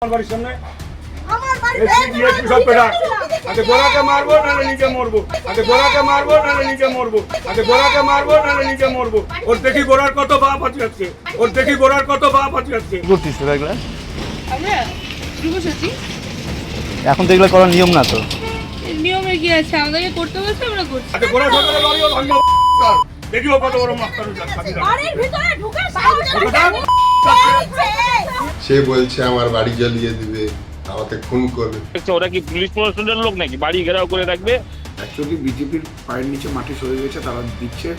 বাড়ির সামনে সব পেটা আগে গোড়াকে মারবো নাহলে নিজে মরবো, আগে গোড়াকে মারবো নাহলে নিজে মরবো, আগে গোড়াকে মারবো নাহলে নিজে মরবো। ওর দেখি গোড়ার কত বাপ আছে আজকে, ওর দেখি গোড়ার কত বাপ আছে আজকে। করছিস তো এগুলা? আমরা শুরু করছি। এখন তো এগুলো করার নিয়ম না তো। নিয়মে কি আছে, আমাদেরকে করতে বলছে আমরা করছি। আগে গোড়া সকালে বাড়িও ভাঙবো স্যার, দেখিও কত বড় মাস্টার বাড়ির ভিতরে ঢুকে সে বলছে আমার বাড়ি জ্বালিয়ে দিবে, আমাকে খুন করবে। ওরা কি পুলিশ প্রশাসনের লোক নাকি বাড়ি ঘেরাও করে রাখবে? অ্যাকচুয়ালি বিজেপির পায়ের নিচে মাটি সরে গেছে, তারা দিচ্ছে,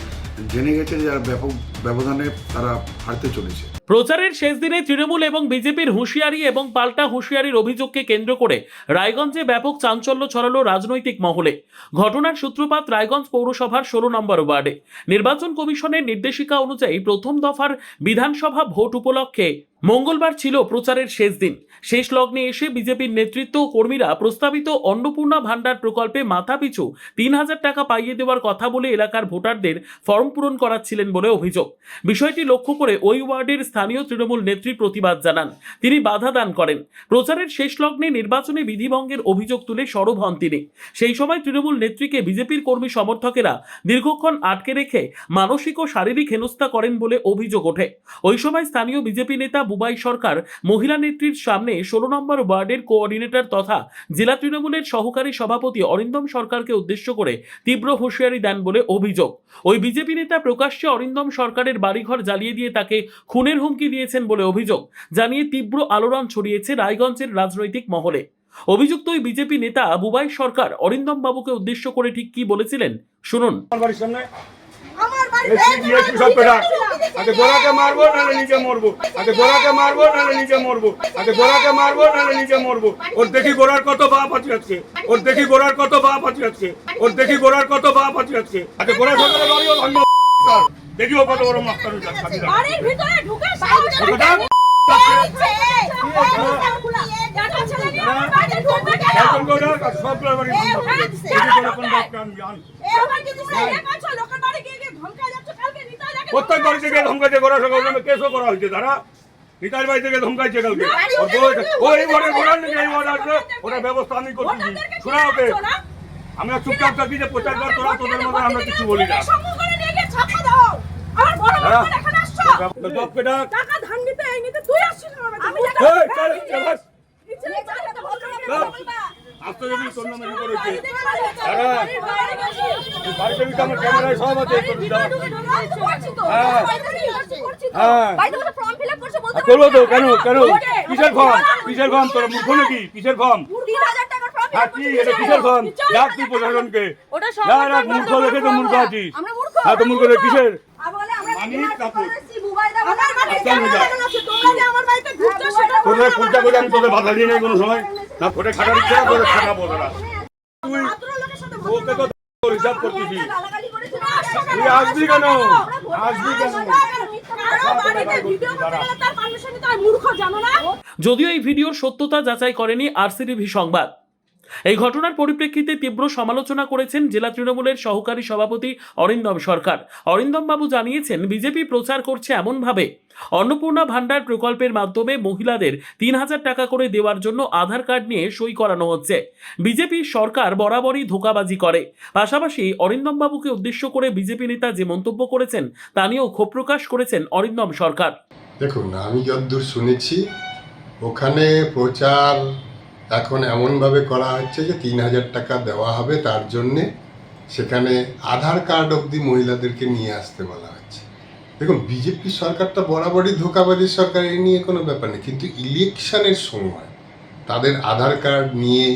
জেনে গেছে যে যারা ব্যাপক ব্যবধানে তারা হারতে চলেছে। প্রচারের শেষ দিনে তৃণমূল এবং বিজেপির হুঁশিয়ারি এবং পাল্টা হুঁশিয়ারির অভিযোগকে কেন্দ্র করে রায়গঞ্জে ব্যাপক চাঞ্চল্য ছড়ালো রাজনৈতিক মহলে। ঘটনার সূত্রপাত রায়গঞ্জ পৌরসভার 16 নম্বর ওয়ার্ডে। নির্বাচন কমিশনের নির্দেশিকা অনুযায়ী প্রথম দফার বিধানসভা ভোট উপলক্ষে মঙ্গলবার ছিল প্রচারের শেষ দিন। শেষ লগ্নে এসে বিজেপির নেতৃত্ব ও কর্মীরা প্রস্তাবিত অন্নপূর্ণা ভান্ডার প্রকল্পে মাথাপিছু 3000 টাকা পাইয়ে দেওয়ার কথা বলে এলাকার ভোটারদের ফর্ম পূরণ করাচ্ছিলেন বলে অভিযোগ। বিষয়টি লক্ষ্য করে ওই ওয়ার্ডের স্থানীয় তৃণমূল নেত্রী প্রতিবাদ জানান। তিনি বাধা দান করেন। প্রচারের শেষ লগ্নে নির্বাচনে বিধিভঙ্গের অভিযোগ তুলে সরব হন তিনি। সেই সময় তৃণমূল নেত্রীকে বিজেপির কর্মী সমর্থকেরা দীর্ঘক্ষণ আটকে রেখে মানসিক ও শারীরিক হেনস্থা করেন বলে অভিযোগ ওঠে। ওই সময় স্থানীয় বিজেপি নেতা বুবাই সরকার মহিলা নেত্রীর সামনে 16 নম্বর ওয়ার্ডের কোঅর্ডিনেটর তথা জেলা তৃণমূলের সহকারী সভাপতি অরিন্দম সরকারকে উদ্দেশ্য করে তীব্র হুঁশিয়ারি দেন বলে অভিযোগ। ওই বিজেপি নেতা প্রকাশ্যে অরিন্দম সরকারের বাড়িঘর জ্বালিয়ে দিয়ে তাকে খুনের হুমকি দিয়েছেন বলে অভিযোগ জানিয়ে তীব্র আলোড়ন ছড়িয়েছে রায়গঞ্জের রাজনৈতিক মহলে। অভিযুক্ত ওই বিজেপি নেতা বুবাই সরকার অরিন্দম বাবুকে উদ্দেশ্য করে ঠিক কি বলেছিলেন শুনুন। বাড়ির সামনে সব পেটা আগে গোড়াকে মারবো নাহলে নিজে মরবো, আগে গোড়াকে মারবো নাহলে নিজে মরবো, আগে গোড়াকে মারবো নাহলে নিজে মরবো। ওর দেখি গোড়ার কত বাপ আছে আজকে, ওর দেখি গোড়ার কত বাপ আছে আজকে, ওর দেখি গোড়ার কত বাপ আছে আজকে। আগে গোড়া সকালে বাড়িও ভাঙবো স্যার, দেখিও কত বড় মাস্টার বাড়ির ভিতরে ঢুকে প্রত্যেক বাড়ি থেকে ধমকাইছে, গোড়া সকালে কেসও করা হয়েছে। তারা নিতাই বাড়ি থেকে ধমকাইছে কালকে, ওই ওয়ার্ডের গোড়ার নাকি এই ওয়ার্ড আসবে, ওটা ব্যবস্থা আমি করতেছি। শোনা ওকে, আমরা চুপচাপ থাকি যে প্রচার কর, তোরা তোদের মধ্যে আমরা কিছু বলি না। টাকা ধান নিতে এই নিতে তুই আসছিস আমার বাড়িতে। আজকে যদি তোর নামে রিপোর্ট হয়েছে বাড়িতে দিতে আমার ক্যামেরায় সব আছে, করবো তো। কেন কেন কিসের ফর্ম, কিসের ফর্ম? তোর মূর্খ নাকি? কিসের ফর্ম? হ্যাঁ কি এটা কিসের ফর্ম? ডাক তুই প্রশাসনকে, মূর্খ দেখে তো মূর্খ আছিস। হ্যাঁ তো মূর্খ কিসের? তোদের ফুলটা করে আমি তোদের বাধা দিই নাই কোনো সময় না, ফোটে খাটার ইচ্ছা না তোদের খাটাবো তোরা। তুই ওকে তো রিজার্ভ করতেছি, তুই আসবি কেন? আসবি কেন? যদিও এই ভিডিওর সত্যতা যাচাই করেনি আরসিটিভি সংবাদ। এই ঘটনার পরিপ্রেক্ষিতে তীব্র সমালোচনা করেছেন জেলা তৃণমূলের সহকারী সভাপতি অরিন্দম সরকার। অরিন্দম বাবু জানিয়েছেন বিজেপি প্রচার করছে এমনভাবে অন্নপূর্ণা ভান্ডার প্রকল্পের মাধ্যমে মহিলাদের 3000 টাকা করে দেওয়ার জন্য আধার কার্ড নিয়ে সই করানো হচ্ছে। বিজেপি সরকার বরাবরই ধোঁকাবাজি করে। পাশাপাশি অরিন্দম বাবুকে উদ্দেশ্য করে বিজেপি নেতা যে মন্তব্য করেছেন তা নিয়েও ক্ষোভ প্রকাশ করেছেন অরিন্দম সরকার। দেখুন, আমি যতদূর শুনেছি ওখানে প্রচার এখন এমনভাবে করা হচ্ছে যে 3000 টাকা দেওয়া হবে, তার জন্যে সেখানে আধার কার্ড অবধি মহিলাদেরকে নিয়ে আসতে বলা হচ্ছে। দেখুন, বিজেপি সরকারটা বরাবরই ধোঁকাবাজির সরকার, এই নিয়ে কোনো ব্যাপার নেই, কিন্তু ইলেকশনের সময় তাদের আধার কার্ড নিয়ে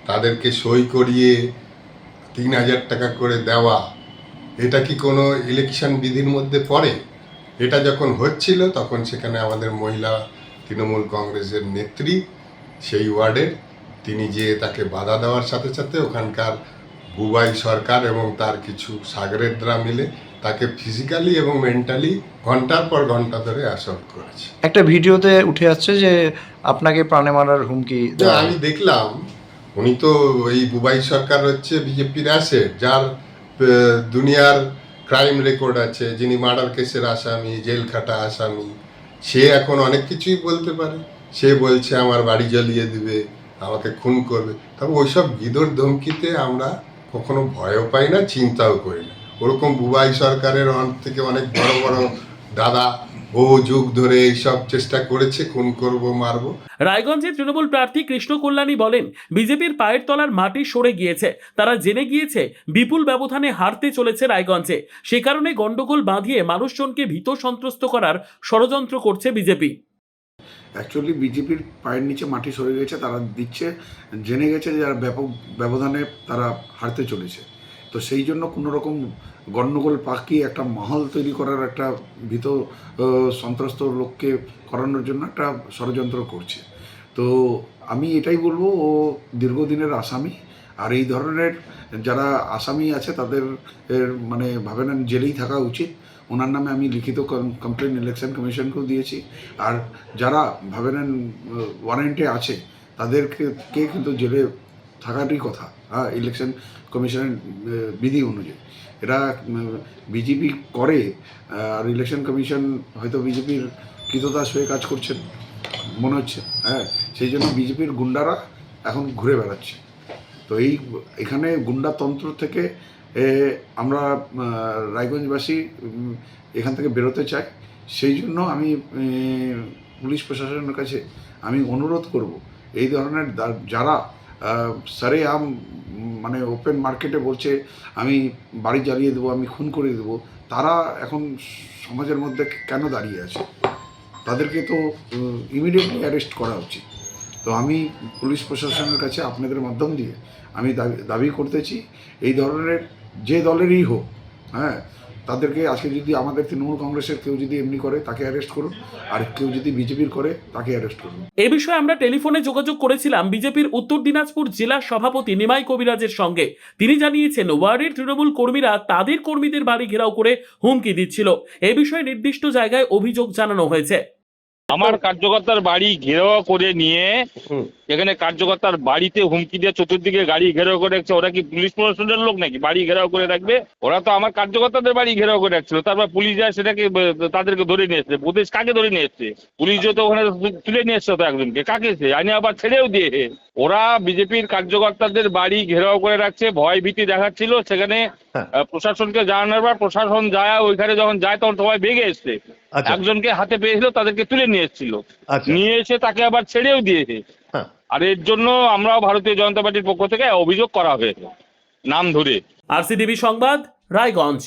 তাদেরকে সই করিয়ে 3000 টাকা করে দেওয়া, এটা কি কোনো ইলেকশন বিধির মধ্যে পড়ে? এটা যখন হচ্ছিল তখন সেখানে আমাদের মহিলা তৃণমূল কংগ্রেসের নেত্রী সেই ওয়ার্ডের, তিনি যে তাকে বাধা দেওয়ার সাথে সাথে ওখানকার বুবাই সরকার এবং তার কিছু সাগরেদরা মিলে তাকে ফিজিক্যালি এবং মেন্টালি ঘন্টার পর ঘন্টা ধরে অ্যাসল্ট করেছে। একটা ভিডিওতে উঠে আসছে যে আপনাকে প্রাণে মারার হুমকি। আমি দেখলাম, উনি তো এই বুবাই সরকার হচ্ছে বিজেপির অ্যাসেট, যার দুনিয়ার ক্রাইম রেকর্ড আছে, যিনি মার্ডার কেসের আসামি, জেল খাটা আসামি, সে এখন অনেক কিছুই বলতে পারে। সে বলছে আমার বাড়ি জ্বালিয়ে দিবে, আমাকে খুন করবে। তবে ওইসব গিদর ধমকিতে আমরা কখনো ভয়ও পাই না, চিন্তাও করি না। ওরকম বুবাই সরকারের থেকে অনেক বড় বড় দাদা বহু যুগ ধরে এইসব চেষ্টা করেছে, খুন করব, মারবো। রায়গঞ্জে তৃণমূল প্রার্থী কৃষ্ণ কল্যাণী বলেন, বিজেপির পায়ের তলার মাটি সরে গিয়েছে। তারা জেনে গিয়েছে বিপুল ব্যবধানে হারতে চলেছে রায়গঞ্জে। সে কারণে গন্ডগোল বাঁধিয়ে মানুষজনকে ভীত সন্ত্রস্ত করার ষড়যন্ত্র করছে বিজেপি। অ্যাকচুয়ালি বিজেপির পায়ের নিচে মাটি সরে গেছে, তারা দিচ্ছে, জেনে গেছে যে যারা ব্যাপক ব্যবধানে তারা হারতে চলেছে। তো সেই জন্য কোনো রকম গণ্ডগোল পাকিয়ে একটা মহল তৈরি করার, একটা ভীত সন্ত্রস্ত লোককে করানোর জন্য একটা ষড়যন্ত্র করছে। তো আমি এটাই বলবো, ও দীর্ঘদিনের আসামি। আর এই ধরনের যারা আসামি আছে তাদের মানে ভাবে নেন জেলেই থাকা উচিত। ওনার নামে আমি লিখিত কমপ্লেন ইলেকশন কমিশনকেও দিয়েছি। আর যারা ভাবে নেন ওয়ারেন্টে আছে তাদেরকে কিন্তু জেলে থাকারই কথা, হ্যাঁ, ইলেকশন কমিশনের বিধি অনুযায়ী। এরা বিজেপি করে, আর ইলেকশন কমিশন হয়তো বিজেপির কৃতদাস হয়ে কাজ করছেন মনে হচ্ছে, হ্যাঁ। সেই জন্য বিজেপির গুন্ডারা এখন ঘুরে বেড়াচ্ছে। তো এখানে গুন্ডাতন্ত্র থেকে আমরা রায়গঞ্জবাসী এখান থেকে বেরোতে চাই। সেই জন্য আমি পুলিশ প্রশাসনের কাছে আমি অনুরোধ করব, এই ধরনের যারা সারেআম মানে ওপেন মার্কেটে বলছে আমি বাড়ি জ্বালিয়ে দেবো, আমি খুন করে দেবো, তারা এখন সমাজের মধ্যে কেন দাঁড়িয়ে আছে? তাদেরকে তো ইমিডিয়েটলি অ্যারেস্ট করা উচিত। তো আমি পুলিশ প্রশাসনের কাছে আপনাদের মাধ্যম দিয়ে আমি দাবি করতেছি, এই ধরনের যে দলেরই হোক, হ্যাঁ, তাদেরকে আজকে যদি আমাদের তৃণমূল কংগ্রেসের কেউ যদি এমনি করে তাকে অ্যারেস্ট করুন, আর কেউ যদি বিজেপির করে তাকে অ্যারেস্ট করুন। এ বিষয়ে আমরা টেলিফোনে যোগাযোগ করেছিলাম বিজেপির উত্তর দিনাজপুর জেলা সভাপতি নিমাই কবিরাজের সঙ্গে। তিনি জানিয়েছেন, ওয়ার্ডের তৃণমূল কর্মীরা তাদের কর্মীদের বাড়ি ঘেরাও করে হুমকি দিচ্ছিল। এ বিষয়ে নির্দিষ্ট জায়গায় অভিযোগ জানানো হয়েছে। আমার কার্যকর্তার বাড়ি ঘেরাও করে নিয়ে এখানে কার্যকর্তার বাড়িতে হুমকি দিয়ে চতুর্দিকে গাড়ি ঘেরাও করে রাখছে। ওরা কি পুলিশ প্রশাসনের লোক নাকি বাড়ি ঘেরাও করে রাখবে? ওরা তো আমার কার্যকর্তাদের বাড়ি ঘেরাও করে রাখছিল। তারপর পুলিশ যায় সেটাকে তাদেরকে ধরে নিয়ে এসছে। পুলিশ কাকে ধরে নিয়ে এসছে? পুলিশ তো ওখানে তুলে নিয়ে এসছে তো একজনকে। কাকে সে আইনে আবার ছেড়েও দিয়ে ওরা বিজেপির কার্যকর্তাদের বাড়ি ঘেরাও করে রাখছে, ভয় ভীতি দেখাচ্ছিল। সেখানে প্রশাসনকে জানানোর পর প্রশাসন যায়, ওইখানে যখন যায় তখন সবাই বেগে এসছে। একজনকে হাতে পেয়েছিল, তাদেরকে তুলে নিয়ে এসেছিল, নিয়ে এসে তাকে আবার ছেড়েও দিয়েছে। আর এর জন্য আমরাও ভারতীয় জনতা পার্টির পক্ষ থেকে অভিযোগ করা হয়েছে নাম ধরে। RCTV সংবাদ, রায়গঞ্জ।